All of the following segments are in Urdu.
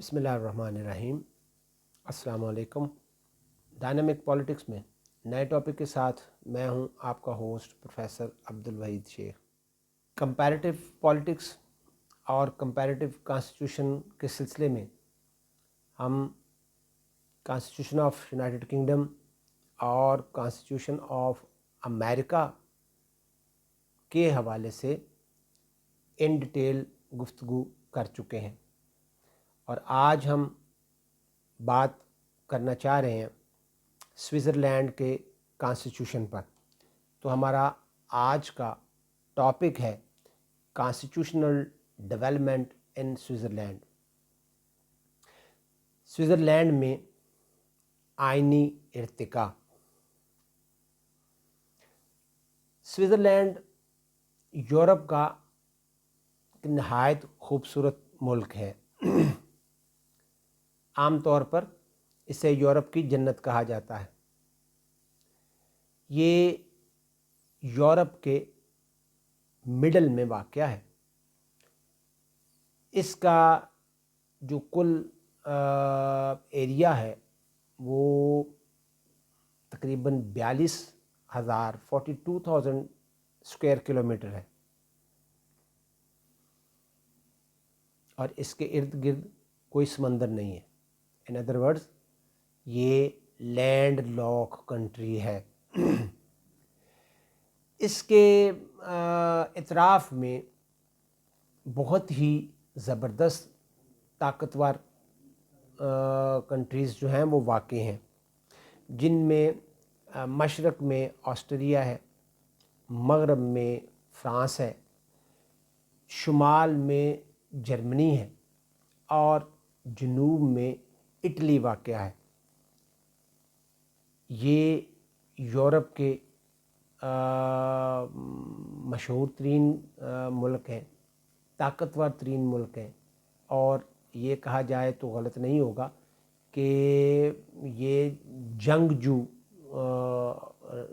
بسم اللہ الرحمن الرحیم۔ السلام علیکم۔ ڈائنامک پالیٹکس میں نئے ٹاپک کے ساتھ میں ہوں آپ کا ہوسٹ پروفیسر عبدالوحید شیخ۔ کمپیریٹیو پالیٹکس اور کمپیریٹیو کانسٹیٹیوشن کے سلسلے میں ہم کانسٹیٹیوشن آف یونائٹڈ کنگڈم اور کانسٹیٹیوشن آف امریکہ کے حوالے سے ان ڈیٹیل گفتگو کر چکے ہیں، اور آج ہم بات کرنا چاہ رہے ہیں سوئٹزرلینڈ کے کانسٹیٹیوشن پر۔ تو ہمارا آج کا ٹاپک ہے constitutional development in Switzerland. Switzerland میں آئینی ارتقاء۔ سوئٹزرلینڈ یورپ کا نہایت خوبصورت ملک ہے۔ عام طور پر اسے یورپ کی جنت کہا جاتا ہے۔ یہ یورپ کے مڈل میں واقع ہے۔ اس کا جو کل ایریا ہے وہ تقریباً 42,000 اسکوائر کلومیٹر ہے، اور اس کے ارد گرد کوئی سمندر نہیں ہے۔ ان ادر ورڈز یہ لینڈ لاک کنٹری ہے۔ اس کے اطراف میں بہت ہی زبردست طاقتور کنٹریز جو ہیں وہ واقع ہیں، جن میں مشرق میں آسٹریلیا ہے، مغرب میں فرانس ہے، شمال میں جرمنی ہے، اور جنوب میں اٹلی واقع ہے۔ یہ یورپ کے مشہور ترین ملک ہیں، طاقتور ترین ملک ہیں، اور یہ کہا جائے تو غلط نہیں ہوگا کہ یہ جنگجو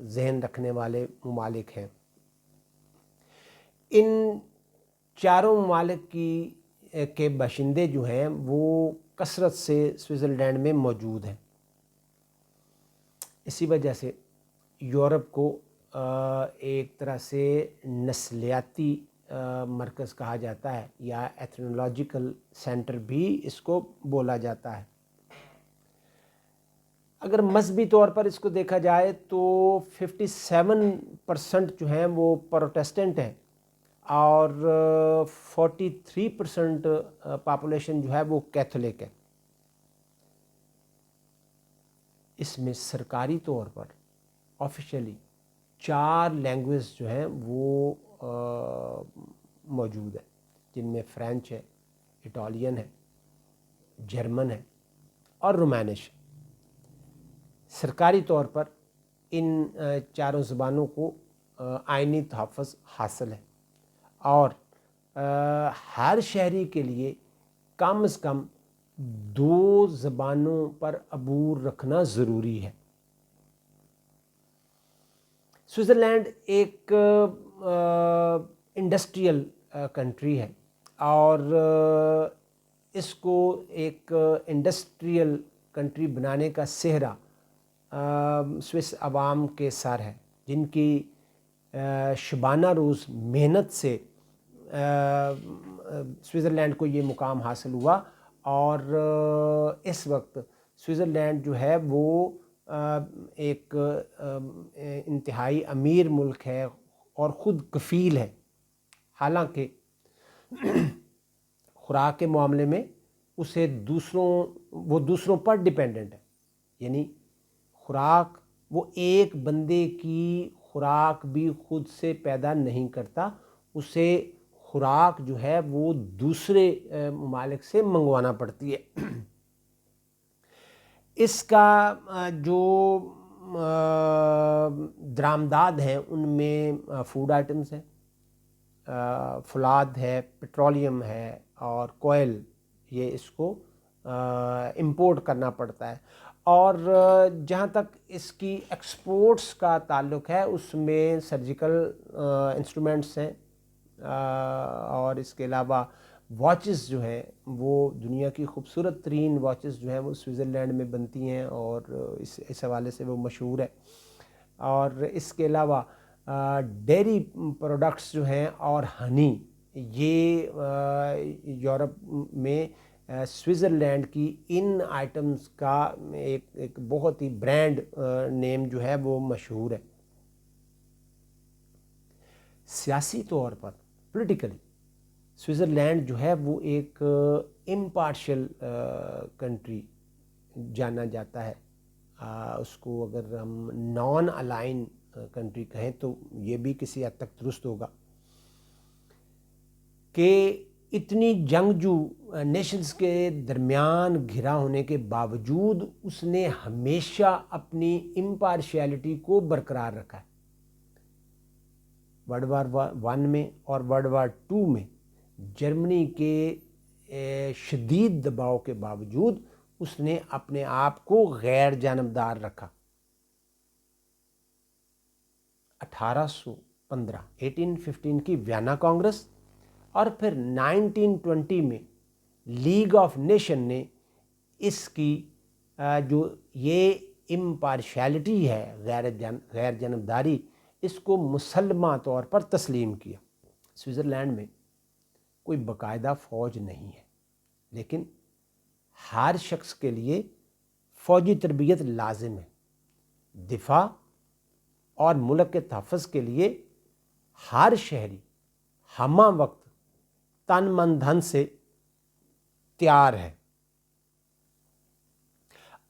ذہن رکھنے والے ممالک ہیں۔ ان چاروں ممالک کے باشندے جو ہیں وہ کثرت سے سوئٹزرلینڈ میں موجود ہیں۔ اسی وجہ سے یورپ کو ایک طرح سے نسلیاتی مرکز کہا جاتا ہے، یا ایتھنولوجیکل سینٹر بھی اس کو بولا جاتا ہے۔ اگر مذہبی طور پر اس کو دیکھا جائے تو 57% جو ہیں وہ پروٹیسٹنٹ ہیں، اور 43% پاپولیشن جو ہے وہ کیتھولک ہے۔ اس میں سرکاری طور پر آفیشیلی 4 لینگویج جو ہیں وہ موجود ہیں، جن میں فرینچ ہے، اٹالین ہے، جرمن ہے، اور رومانش۔ سرکاری طور پر ان چاروں زبانوں کو آئینی تحفظ حاصل ہے، اور ہر شہری کے لیے کم از کم 2 زبانوں پر عبور رکھنا ضروری ہے۔ سوئٹزرلینڈ ایک انڈسٹریل کنٹری ہے، اور اس کو ایک انڈسٹریل کنٹری بنانے کا سہرا سوئس عوام کے سر ہے، جن کی شبانہ روز محنت سے سوئٹزرلینڈ کو یہ مقام حاصل ہوا، اور اس وقت سوئٹزرلینڈ جو ہے وہ ایک انتہائی امیر ملک ہے اور خود کفیل ہے۔ حالانکہ خوراک کے معاملے میں اسے دوسروں پر ڈیپینڈنٹ ہے، یعنی خوراک وہ ایک بندے کی خوراک بھی خود سے پیدا نہیں کرتا، اسے خوراک جو ہے وہ دوسرے ممالک سے منگوانا پڑتی ہے۔ اس کا جو درآمدات ہیں ان میں فوڈ آئٹمز ہیں، فولاد ہے، پیٹرولیم ہے، اور کوئل، یہ اس کو امپورٹ کرنا پڑتا ہے۔ اور جہاں تک اس کی ایکسپورٹس کا تعلق ہے اس میں سرجیکل انسٹرومنٹس ہیں، اور اس کے علاوہ واچز جو ہیں وہ دنیا کی خوبصورت ترین واچز جو ہیں وہ سوئٹزرلینڈ میں بنتی ہیں، اور اس حوالے سے وہ مشہور ہے. اور اس کے علاوہ ڈیری پروڈکٹس جو ہیں اور ہنی، یہ یورپ میں سوئٹزرلینڈ کی ان آئٹمز کا ایک بہت ہی برانڈ نیم جو ہے وہ مشہور ہے. سیاسی طور پر پولیٹیکلی سوئٹزرلینڈ جو ہے وہ ایک امپارشل کنٹری جانا جاتا ہے. اس کو اگر ہم نان الائن کنٹری کہیں تو یہ بھی کسی حد تک درست ہوگا کہ اتنی جنگجو نیشنز کے درمیان گھرا ہونے کے باوجود اس نے ہمیشہ اپنی امپارشیلٹی کو برقرار رکھا ہے. ورلڈ وار 1 میں اور ورلڈ وار 2 میں جرمنی کے شدید دباؤ کے باوجود اس نے اپنے آپ کو غیر جانبدار رکھا. 1815 کی ویانا کانگریس اور پھر 1920 میں لیگ آف نیشن نے اس کی جو یہ امپارشیلٹی ہے، غیر جانبداری، اس کو مسلمہ طور پر تسلیم کیا. سوئٹزرلینڈ میں کوئی باقاعدہ فوج نہیں ہے، لیکن ہر شخص کے لیے فوجی تربیت لازم ہے. دفاع اور ملک کے تحفظ کے لیے ہر شہری ہمہ وقت تن من دھن سے تیار ہے.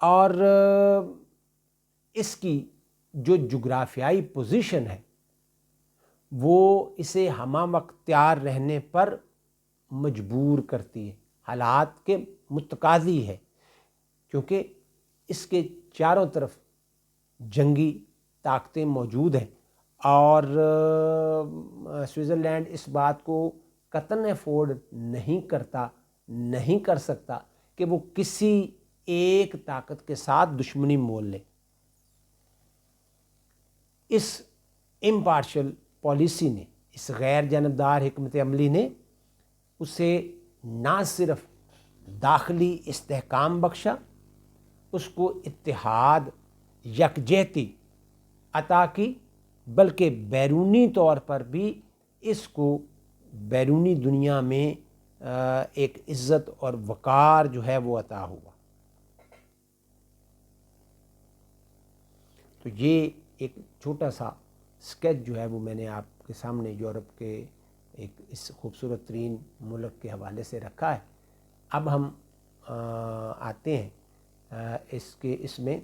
اور اس کی جو جغرافیائی پوزیشن ہے وہ اسے ہمہ وقت تیار رہنے پر مجبور کرتی ہے، حالات کے متقاضی ہے، کیونکہ اس کے چاروں طرف جنگی طاقتیں موجود ہیں. اور سوئٹزرلینڈ اس بات کو قطعاً افورڈ نہیں کر سکتا کہ وہ کسی ایک طاقت کے ساتھ دشمنی مول لے. اس امپارشل پالیسی نے، اس غیر جانبدار حکمت عملی نے اسے نہ صرف داخلی استحکام بخشا، اس کو اتحاد، یکجہتی عطا کی، بلکہ بیرونی طور پر بھی اس کو بیرونی دنیا میں ایک عزت اور وقار جو ہے وہ عطا ہوا. تو یہ ایک چھوٹا سا اسکیچ جو ہے وہ میں نے آپ کے سامنے یورپ کے ایک اس خوبصورت ترین ملک کے حوالے سے رکھا ہے. اب ہم آتے ہیں اس میں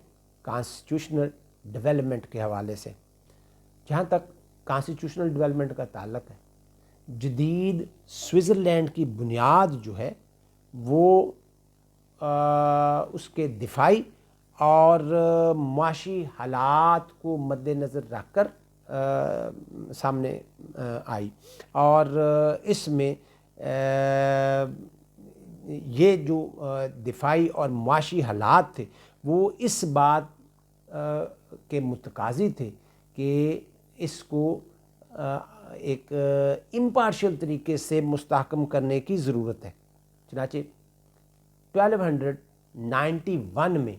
کانسٹیٹیوشنل ڈیولپمنٹ کے حوالے سے. جہاں تک کانسٹیٹیوشنل ڈیولپمنٹ کا تعلق ہے، جدید سوئٹزرلینڈ کی بنیاد جو ہے وہ اس کے دفاعی اور معاشی حالات کو مد نظر رکھ کر سامنے آئی. اور اس میں یہ جو دفاعی اور معاشی حالات تھے وہ اس بات کے متقاضی تھے کہ اس کو ایک امپارشل طریقے سے مستحکم کرنے کی ضرورت ہے. چنانچہ 1291 میں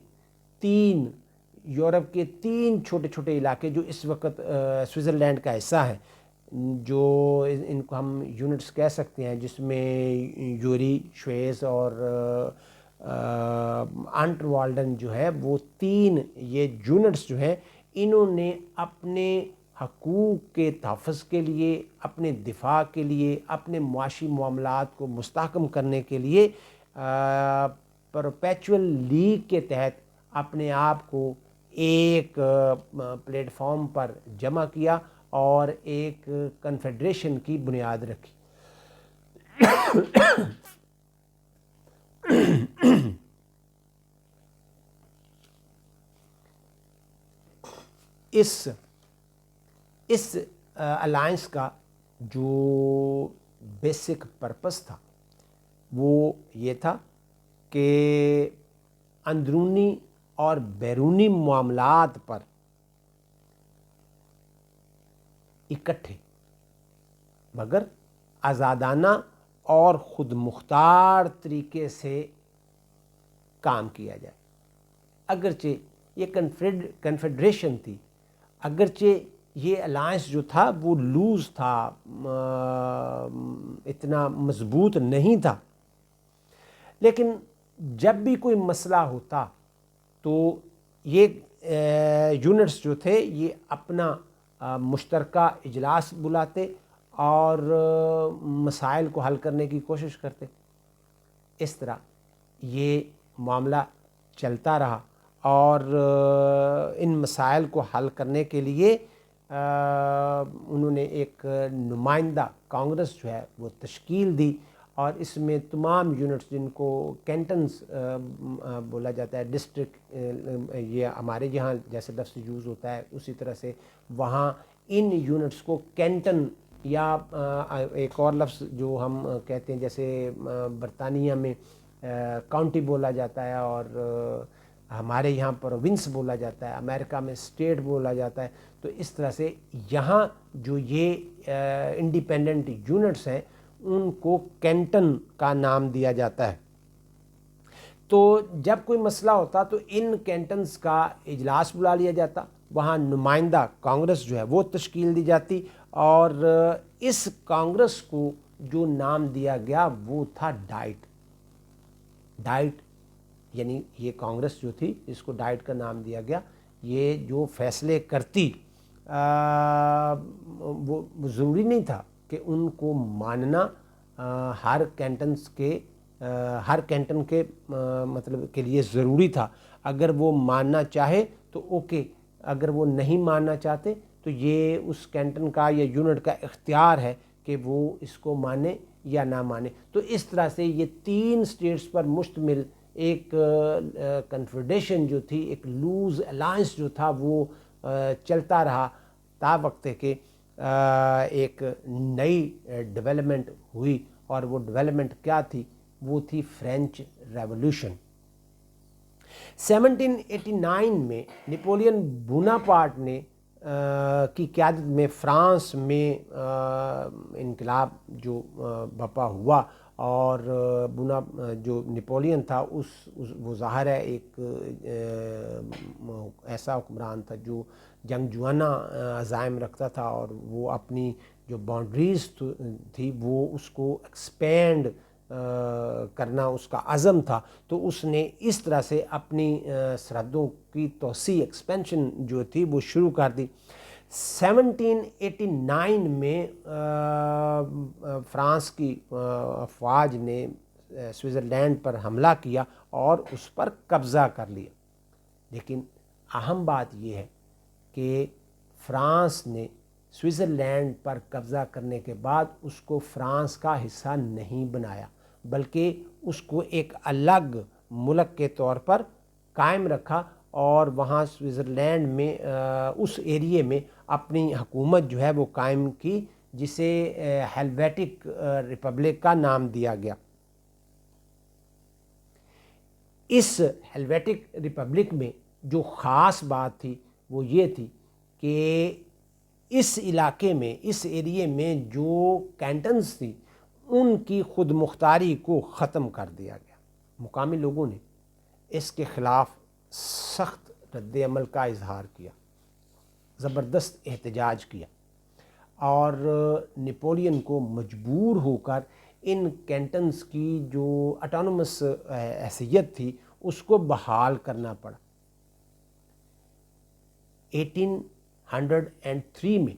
یورپ کے 3 چھوٹے چھوٹے علاقے جو اس وقت سوئٹزرلینڈ کا حصہ ہیں، جو ان کو ہم یونٹس کہہ سکتے ہیں، جس میں یوری، شویز اور آنٹر والڈن جو ہے، وہ 3 یہ یونٹس جو ہیں انہوں نے اپنے حقوق کے تحفظ کے لیے، اپنے دفاع کے لیے، اپنے معاشی معاملات کو مستحکم کرنے کے لیے پرپیچول لیگ کے تحت اپنے آپ کو ایک پلیٹ فارم پر جمع کیا اور ایک کنفیڈریشن کی بنیاد رکھی. اس الائنس کا جو بیسک پرپس تھا وہ یہ تھا کہ اندرونی اور بیرونی معاملات پر اکٹھے مگر آزادانہ اور خود مختار طریقے سے کام کیا جائے. اگرچہ یہ کنفیڈریشن تھی، اگرچہ یہ الائنس جو تھا وہ لوز تھا، اتنا مضبوط نہیں تھا، لیکن جب بھی کوئی مسئلہ ہوتا تو یہ یونٹس جو تھے یہ اپنا مشترکہ اجلاس بلاتے اور مسائل کو حل کرنے کی کوشش کرتے. اس طرح یہ معاملہ چلتا رہا اور ان مسائل کو حل کرنے کے لیے انہوں نے ایک نمائندہ کانگریس جو ہے وہ تشکیل دی، اور اس میں تمام یونٹس جن کو کینٹنز بولا جاتا ہے، ڈسٹرکٹ، یہ ہمارے یہاں جیسے لفظ یوز ہوتا ہے اسی طرح سے وہاں ان یونٹس کو کینٹن یا ایک اور لفظ جو ہم کہتے ہیں جیسے برطانیہ میں کاؤنٹی بولا جاتا ہے اور ہمارے یہاں پروونس بولا جاتا ہے، امریکہ میں اسٹیٹ بولا جاتا ہے. تو اس طرح سے یہاں جو یہ انڈیپینڈنٹ یونٹس ہیں ان کو کینٹن کا نام دیا جاتا ہے. تو جب کوئی مسئلہ ہوتا تو ان کینٹنز کا اجلاس بلا لیا جاتا، وہاں نمائندہ کانگریس جو ہے وہ تشکیل دی جاتی، اور اس کانگریس کو جو نام دیا گیا وہ تھا ڈائٹ. ڈائٹ یعنی یہ کانگریس جو تھی اس کو ڈائٹ کا نام دیا گیا. یہ جو فیصلے کرتی وہ ضروری نہیں تھا کہ ان کو ماننا ہر کینٹن کے مطلب کے لیے ضروری تھا. اگر وہ ماننا چاہے تو اوکے، اگر وہ نہیں ماننا چاہتے تو یہ اس کینٹن کا یا یونٹ کا اختیار ہے کہ وہ اس کو مانے یا نہ مانے. تو اس طرح سے یہ 3 اسٹیٹس پر مشتمل ایک کنفیڈریشن جو تھی، ایک لوز الائنس جو تھا وہ چلتا رہا تا وقت کہ ایک نئی ڈیولپمنٹ ہوئی، اور وہ ڈیولپمنٹ کیا تھی؟ وہ تھی فرینچ ریولوشن. 1789 میں نیپولین بوناپارٹ نے کی قیادت میں فرانس میں انقلاب جو برپا ہوا، اور جو نیپولین تھا وہ ظاہر ہے ایک ایسا حکمران تھا جو جنگجوانہ عزائم رکھتا تھا، اور وہ اپنی جو باؤنڈریز تھی وہ اس کو ایکسپینڈ کرنا اس کا عزم تھا. تو اس نے اس طرح سے اپنی سرحدوں کی توسیع، ایکسپینشن جو تھی وہ شروع کر دی. 1789 میں فرانس کی افواج نے سوئٹزرلینڈ پر حملہ کیا اور اس پر قبضہ کر لیا. لیکن اہم بات یہ ہے کہ فرانس نے سوئٹزرلینڈ پر قبضہ کرنے کے بعد اس کو فرانس کا حصہ نہیں بنایا، بلکہ اس کو ایک الگ ملک کے طور پر قائم رکھا، اور وہاں سوئٹزرلینڈ میں اس ایریے میں اپنی حکومت جو ہے وہ قائم کی، جسے ہیلویٹک ریپبلک کا نام دیا گیا. اس ہیلویٹک ریپبلک میں جو خاص بات تھی وہ یہ تھی کہ اس علاقے میں، اس ایریے میں جو کینٹنز تھی ان کی خود مختاری کو ختم کر دیا گیا. مقامی لوگوں نے اس کے خلاف سخت رد عمل کا اظہار کیا، زبردست احتجاج کیا، اور نیپولین کو مجبور ہو کر ان کینٹنز کی جو اٹانومس حیثیت تھی اس کو بحال کرنا پڑا. 1803 میں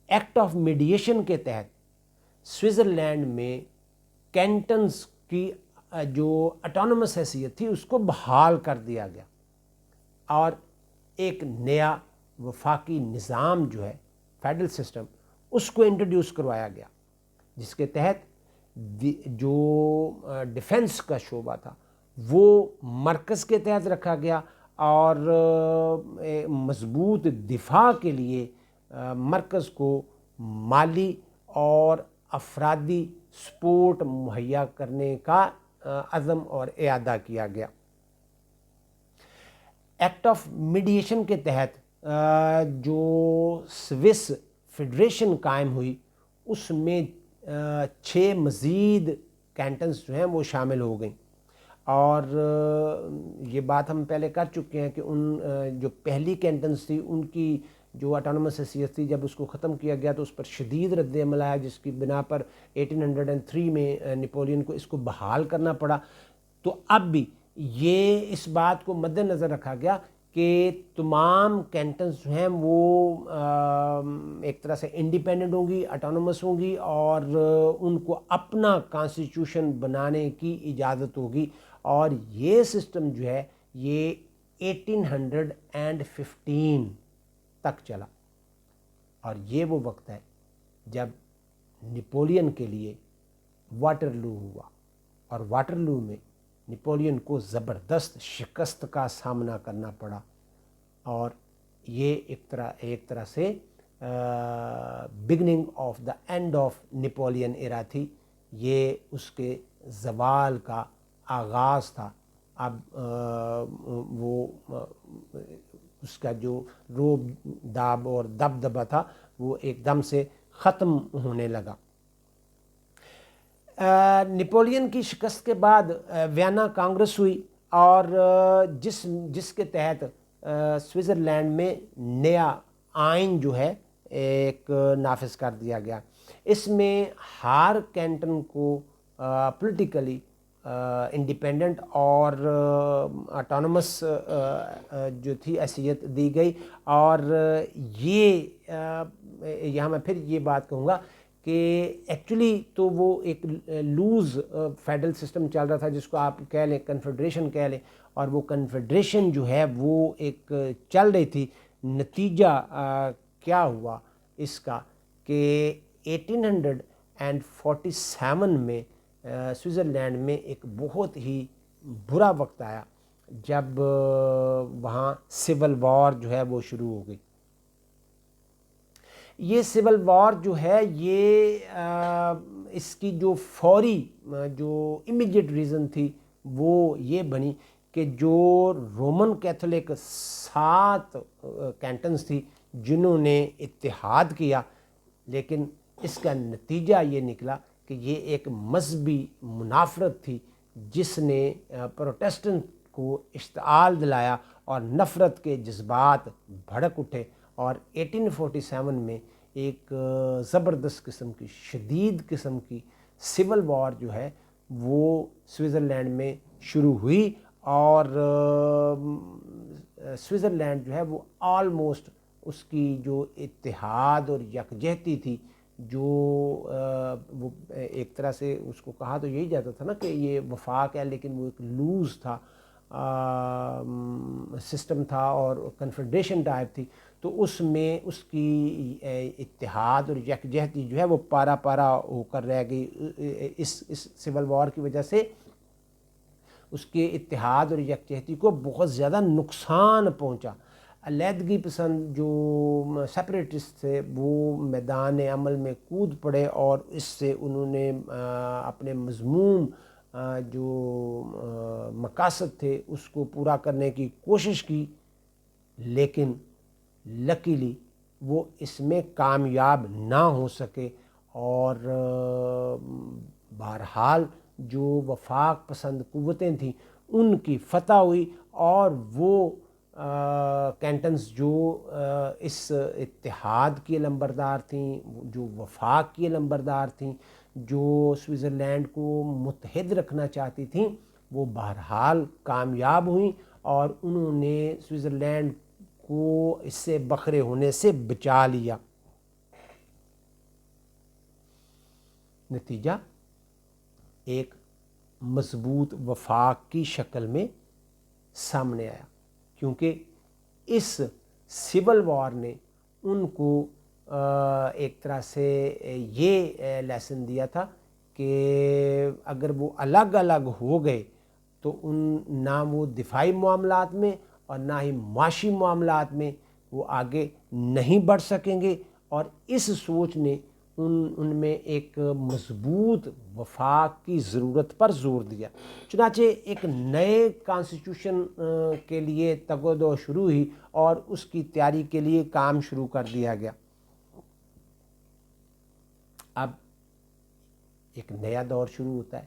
ایکٹ آف میڈیشن کے تحت سوئٹزرلینڈ میں کینٹنز کی جو اٹانومس حیثیت تھی اس کو بحال کر دیا گیا، اور ایک نیا وفاقی نظام جو ہے فیڈرل سسٹم اس کو انٹروڈیوس کروایا گیا، جس کے تحت جو ڈیفنس کا شعبہ تھا وہ مرکز کے تحت رکھا گیا، اور مضبوط دفاع کے لیے مرکز کو مالی اور افرادی سپورٹ مہیا کرنے کا عزم اور اعادہ کیا گیا. ایکٹ آف میڈیشن کے تحت جو سوئس فیڈریشن قائم ہوئی اس میں 6 مزید کینٹنز جو ہیں وہ شامل ہو گئیں، اور یہ بات ہم پہلے کر چکے ہیں کہ ان جو پہلی کینٹنز تھی ان کی جو اٹانومس حیثیت تھی، جب اس کو ختم کیا گیا تو اس پر شدید رد عمل آیا، جس کی بنا پر 1803 میں نپولین کو اس کو بحال کرنا پڑا۔ تو اب بھی یہ اس بات کو مد نظر رکھا گیا کہ تمام کینٹنز جو ہیں وہ ایک طرح سے انڈیپینڈنٹ ہوں گی، اٹانومس ہوں گی، اور ان کو اپنا کانسٹیٹیوشن بنانے کی اجازت ہوگی، اور یہ سسٹم جو ہے یہ 1815 تک چلا، اور یہ وہ وقت ہے جب نپولین کے لیے واٹرلو ہوا، اور واٹرلو میں نپولین کو زبردست شکست کا سامنا کرنا پڑا، اور یہ ایک طرح سے beginning of the end of Napoleon era تھی، یہ اس کے زوال کا آغاز تھا۔ اب وہ اس کا جو روب داب اور دبدبہ تھا وہ ایک دم سے ختم ہونے لگا۔ نپولین کی شکست کے بعد وینا کانگریس ہوئی، اور جس کے تحت سوئٹزرلینڈ میں نیا آئین جو ہے ایک نافذ کر دیا گیا۔ اس میں ہر کینٹن کو پولیٹیکلی انڈیپینڈنٹ اور اٹانومس جو تھی حیثیت دی گئی، اور یہ یہاں میں پھر یہ بات کہوں گا کہ ایکچولی تو وہ ایک لوز فیڈرل سسٹم چل رہا تھا، جس کو آپ کہہ لیں کنفیڈریشن کہہ لیں، اور وہ کنفیڈریشن جو ہے وہ ایک چل رہی تھی۔ نتیجہ کیا ہوا اس کا کہ 1847 میں سوئٹزرلینڈ میں ایک بہت ہی برا وقت آیا، جب وہاں سول وار جو ہے وہ شروع ہو گئی۔ یہ سول وار جو ہے یہ اس کی جو فوری جو امیڈیٹ ریزن تھی وہ یہ بنی کہ جو رومن کیتھولک 7 کینٹنز تھی جنہوں نے اتحاد کیا، لیکن اس کا نتیجہ یہ نکلا کہ یہ ایک مذہبی منافرت تھی جس نے پروٹیسٹنٹ کو اشتعال دلایا، اور نفرت کے جذبات بھڑک اٹھے، اور 1847 میں ایک زبردست قسم کی شدید قسم کی سول وار جو ہے وہ سوئٹزرلینڈ میں شروع ہوئی، اور سوئٹزرلینڈ جو ہے وہ آلموسٹ اس کی جو اتحاد اور یکجہتی تھی، جو وہ ایک طرح سے اس کو کہا تو یہی جاتا تھا نا کہ یہ وفاق ہے، لیکن وہ ایک لوز تھا سسٹم تھا اور کنفیڈریشن ٹائپ تھی، تو اس میں اس کی اتحاد اور یکجہتی جو ہے وہ پارا پارا ہو کر رہ گئی۔ اس سول وار کی وجہ سے اس کے اتحاد اور یکجہتی کو بہت زیادہ نقصان پہنچا۔ علیحدگی پسند جو سیپریٹسٹ تھے وہ میدان عمل میں کود پڑے، اور اس سے انہوں نے اپنے مذموم جو مقاصد تھے اس کو پورا کرنے کی کوشش کی، لیکن لکیلی وہ اس میں کامیاب نہ ہو سکے، اور بہرحال جو وفاق پسند قوتیں تھیں ان کی فتح ہوئی، اور وہ کینٹنز جو اس اتحاد کی علمبردار تھیں، جو وفاق کی علمبردار تھیں، جو سوئٹزرلینڈ کو متحد رکھنا چاہتی تھیں، وہ بہرحال کامیاب ہوئیں، اور انہوں نے سوئٹزرلینڈ کو اس سے بکھرے ہونے سے بچا لیا۔ نتیجہ ایک مضبوط وفاق کی شکل میں سامنے آیا، کیونکہ اس سول وار نے ان کو ایک طرح سے یہ لیسن دیا تھا کہ اگر وہ الگ الگ ہو گئے تو نہ وہ دفاعی معاملات میں اور نہ ہی معاشی معاملات میں وہ آگے نہیں بڑھ سکیں گے، اور اس سوچ نے ان میں ایک مضبوط وفاق کی ضرورت پر زور دیا۔ چنانچہ ایک نئے کانسٹیٹیوشن کے لیے تگ و دو شروع ہوئی، اور اس کی تیاری کے لیے کام شروع کر دیا گیا۔ اب ایک نیا دور شروع ہوتا ہے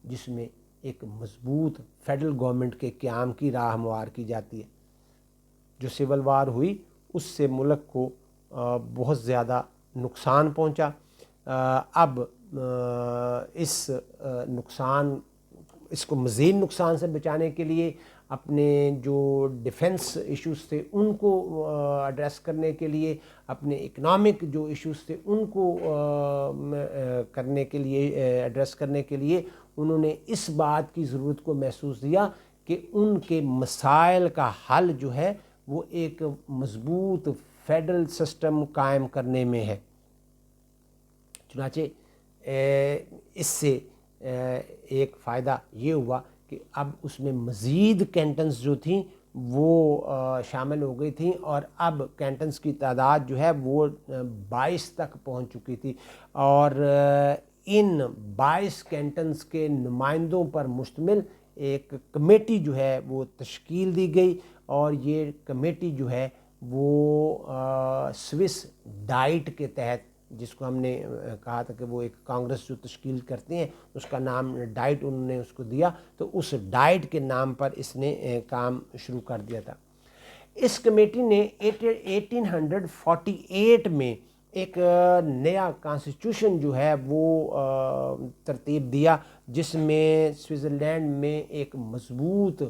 جس میں ایک مضبوط فیڈرل گورنمنٹ کے قیام کی راہ ہموار کی جاتی ہے۔ جو سول وار ہوئی اس سے ملک کو بہت زیادہ نقصان پہنچا۔ اب اس کو مزید نقصان سے بچانے کے لیے اپنے جو ڈیفنس ایشوز تھے ان کو ایڈریس کرنے کے لیے، اپنے اکنامک جو ایشوز تھے ان کو کرنے کے لیے، ایڈریس کرنے کے لیے انہوں نے اس بات کی ضرورت کو محسوس دیا کہ ان کے مسائل کا حل جو ہے وہ ایک مضبوط فیڈرل سسٹم قائم کرنے میں ہے۔ چنانچہ اس سے ایک فائدہ یہ ہوا کہ اب اس میں مزید کینٹنز جو تھیں وہ شامل ہو گئی تھیں، اور اب کینٹنز کی تعداد جو ہے وہ 22 تک پہنچ چکی تھی، اور ان 22 کینٹنز کے نمائندوں پر مشتمل ایک کمیٹی جو ہے وہ تشکیل دی گئی، اور یہ کمیٹی جو ہے وہ سوئس ڈائٹ کے تحت، جس کو ہم نے کہا تھا کہ وہ ایک کانگریس جو تشکیل کرتے ہیں اس کا نام ڈائٹ انہوں نے اس کو دیا، تو اس ڈائٹ کے نام پر اس نے کام شروع کر دیا تھا۔ اس کمیٹی نے 1848 میں ایک نیا کانسٹیٹیوشن جو ہے وہ ترتیب دیا، جس میں سوئٹزرلینڈ میں ایک مضبوط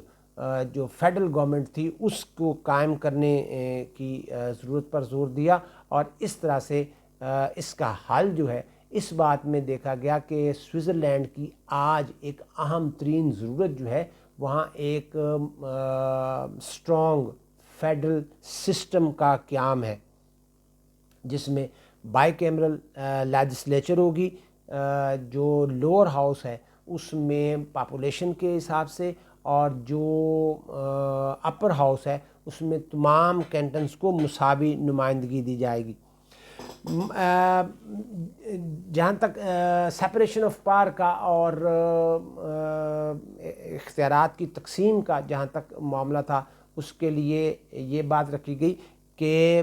جو فیڈرل گورنمنٹ تھی اس کو قائم کرنے کی ضرورت پر زور دیا، اور اس طرح سے اس کا حل جو ہے اس بات میں دیکھا گیا کہ سوئٹزرلینڈ کی آج ایک اہم ترین ضرورت جو ہے وہاں ایک اسٹرانگ فیڈرل سسٹم کا قیام ہے، جس میں بائی کیمرل لیجسلیچر ہوگی، جو لوور ہاؤس ہے اس میں پاپولیشن کے حساب سے، اور جو اپر ہاؤس ہے اس میں تمام کینٹنز کو مساوی نمائندگی دی جائے گی۔ جہاں تک سیپریشن آف پاور کا اور اختیارات کی تقسیم کا جہاں تک معاملہ تھا، اس کے لیے یہ بات رکھی گئی کہ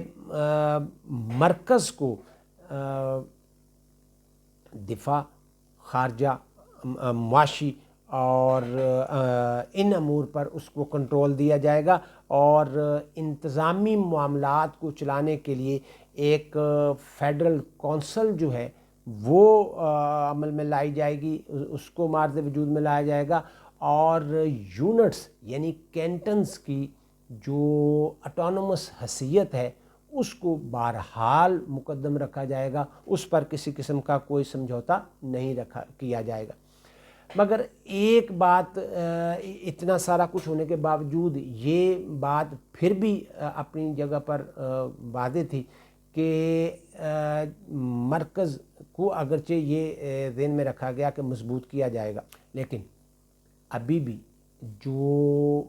مرکز کو دفاع، خارجہ، معاشی اور ان امور پر اس کو کنٹرول دیا جائے گا، اور انتظامی معاملات کو چلانے کے لیے ایک فیڈرل کونسل جو ہے وہ عمل میں لائی جائے گی، اس کو مارز وجود میں لایا جائے گا، اور یونٹس یعنی کینٹنز کی جو اٹانومس حیثیت ہے اس کو بہرحال مقدم رکھا جائے گا، اس پر کسی قسم کا کوئی سمجھوتا نہیں کیا جائے گا۔ مگر ایک بات، اتنا سارا کچھ ہونے کے باوجود یہ بات پھر بھی اپنی جگہ پر واضح تھی کہ مرکز کو اگرچہ یہ ذہن میں رکھا گیا کہ مضبوط کیا جائے گا، لیکن ابھی بھی جو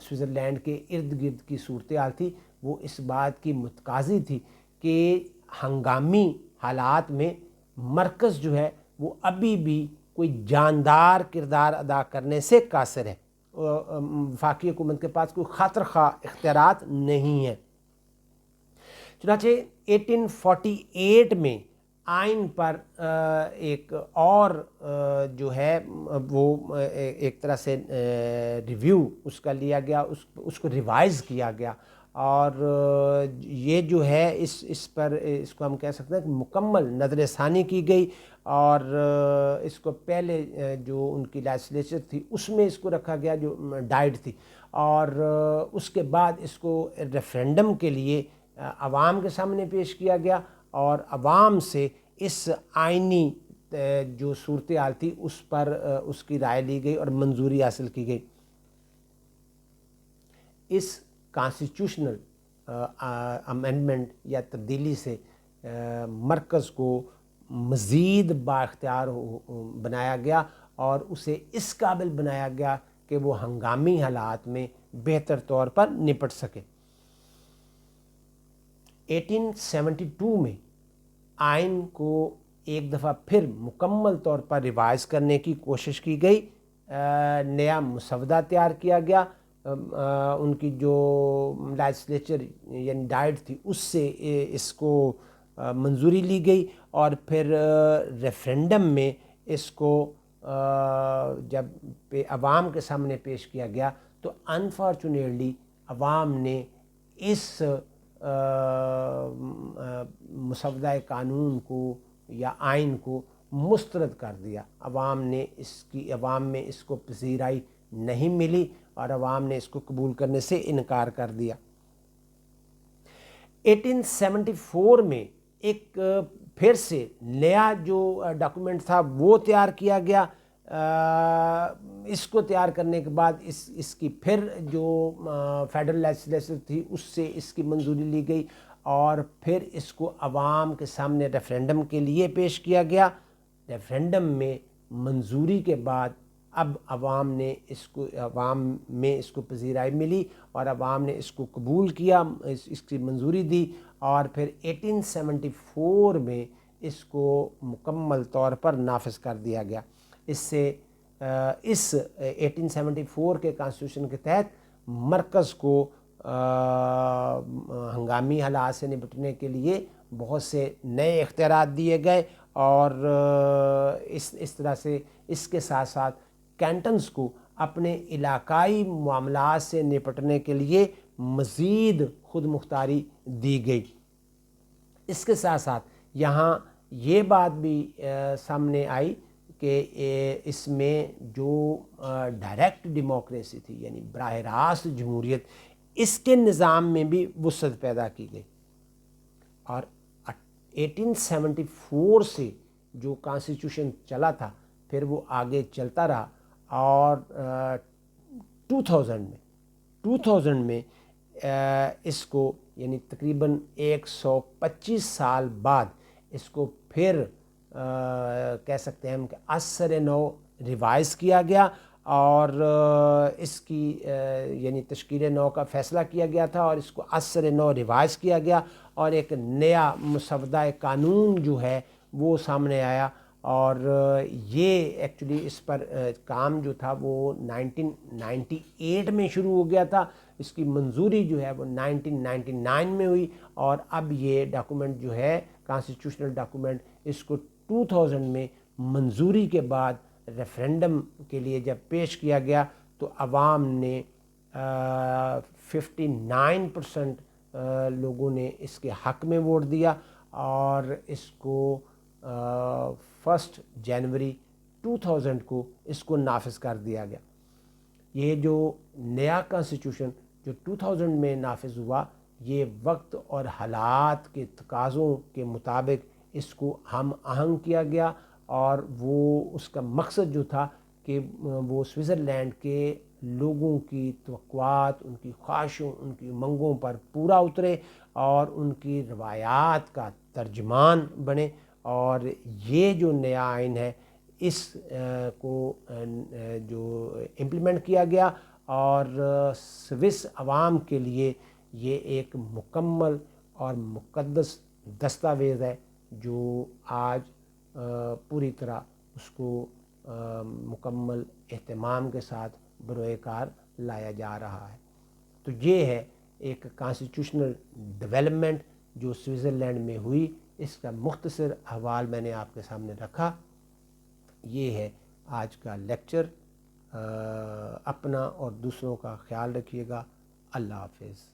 سوئٹزرلینڈ کے ارد گرد کی صورتحال تھی وہ اس بات کی متقاضی تھی کہ ہنگامی حالات میں مرکز جو ہے وہ ابھی بھی کوئی جاندار کردار ادا کرنے سے قاصر ہے، وفاقی حکومت کے پاس کوئی خاطر خواہ اختیارات نہیں ہیں۔ چنانچہ 1848 میں آئین پر ایک اور جو ہے وہ ایک طرح سے ریویو اس کا لیا گیا، اس کو ریوائز کیا گیا، اور یہ جو ہے اس پر اس کو ہم کہہ سکتے ہیں کہ مکمل نظر ثانی کی گئی، اور اس کو پہلے جو ان کی لیجسلیچر تھی اس میں اس کو رکھا گیا جو ڈائٹ تھی، اور اس کے بعد اس کو ریفرینڈم کے لیے عوام کے سامنے پیش کیا گیا، اور عوام سے اس آئینی جو صورتحال تھی اس پر اس کی رائے لی گئی اور منظوری حاصل کی گئی۔ اس کانسٹیٹیوشنل امینڈمنٹ یا تبدیلی سے مرکز کو مزید بااختیار بنایا گیا، اور اسے اس قابل بنایا گیا کہ وہ ہنگامی حالات میں بہتر طور پر نپٹ سکے۔ 1872 میں آئین کو ایک دفعہ پھر مکمل طور پر ریوائز کرنے کی کوشش کی گئی، نیا مسودہ تیار کیا گیا، ان کی جو لیجسلیچر یعنی ڈائٹ تھی اس سے اس کو منظوری لی گئی اور پھر ریفرینڈم میں اس کو جب عوام کے سامنے پیش کیا گیا تو انفارچونیٹلی عوام نے اس مسودہ قانون کو یا آئین کو مسترد کر دیا. عوام میں اس کو پذیرائی نہیں ملی اور عوام نے اس کو قبول کرنے سے انکار کر دیا. 1874 میں ایک پھر سے نیا جو ڈاکومنٹ تھا وہ تیار کیا گیا. اس کو تیار کرنے کے بعد اس کی پھر جو فیڈرل لیجسلیچر تھی اس سے اس کی منظوری لی گئی اور پھر اس کو عوام کے سامنے ریفرینڈم کے لیے پیش کیا گیا. ریفرینڈم میں منظوری کے بعد اب عوام میں اس کو پذیرائی ملی اور عوام نے اس کو قبول کیا, اس کی منظوری دی اور پھر 1874 میں اس کو مکمل طور پر نافذ کر دیا گیا. اس 1874 کے کانسٹیٹیوشن کے تحت مرکز کو ہنگامی حالات سے نپٹنے کے لیے بہت سے نئے اختیارات دیے گئے اور اس طرح سے اس کے ساتھ ساتھ کینٹنز کو اپنے علاقائی معاملات سے نپٹنے کے لیے مزید خود مختاری دی گئی. اس کے ساتھ ساتھ یہاں یہ بات بھی سامنے آئی کہ اس میں جو ڈائریکٹ ڈیموکریسی تھی یعنی براہ راست جمہوریت, اس کے نظام میں بھی وسعت پیدا کی گئی اور 1874 سے جو کانسٹیٹیوشن چلا تھا پھر وہ آگے چلتا رہا اور 2000 میں اس کو یعنی تقریباً 125 سال بعد اس کو پھر کہہ سکتے ہیں ہم کہ اثر نو ریوائز کیا گیا اور اس کی یعنی تشکیل نو کا فیصلہ کیا گیا تھا اور اس کو اثر نو ریوائز کیا گیا اور ایک نیا مسودہ قانون جو ہے وہ سامنے آیا اور یہ ایکچولی اس پر کام جو تھا وہ 1998 میں شروع ہو گیا تھا. اس کی منظوری جو ہے وہ 1999 میں ہوئی اور اب یہ ڈاکومنٹ جو ہے کانسٹیٹیوشنل ڈاکومنٹ اس کو 2000 میں منظوری کے بعد ریفرینڈم کے لیے جب پیش کیا گیا تو عوام نے 59% لوگوں نے اس کے حق میں ووٹ دیا اور اس کو 1 جنوری 2000 کو اس کو نافذ کر دیا گیا. یہ جو نیا کانسٹیٹیوشن جو 2000 میں نافذ ہوا یہ وقت اور حالات کے تقاضوں کے مطابق اس کو ہم آہنگ کیا گیا اور وہ اس کا مقصد جو تھا کہ وہ سوئٹزرلینڈ کے لوگوں کی توقعات, ان کی خواہشوں, ان کی امنگوں پر پورا اترے اور ان کی روایات کا ترجمان بنے. اور یہ جو نیا آئین ہے اس کو جو امپلیمنٹ کیا گیا اور سوئس عوام کے لیے یہ ایک مکمل اور مقدس دستاویز ہے جو آج پوری طرح اس کو مکمل اہتمام کے ساتھ بروئے کار لایا جا رہا ہے. تو یہ ہے ایک کانسٹیٹیوشنل ڈیولپمنٹ جو سوئٹزرلینڈ میں ہوئی. اس کا مختصر احوال میں نے آپ کے سامنے رکھا. یہ ہے آج کا لیکچر. اپنا اور دوسروں کا خیال رکھیے گا. اللہ حافظ.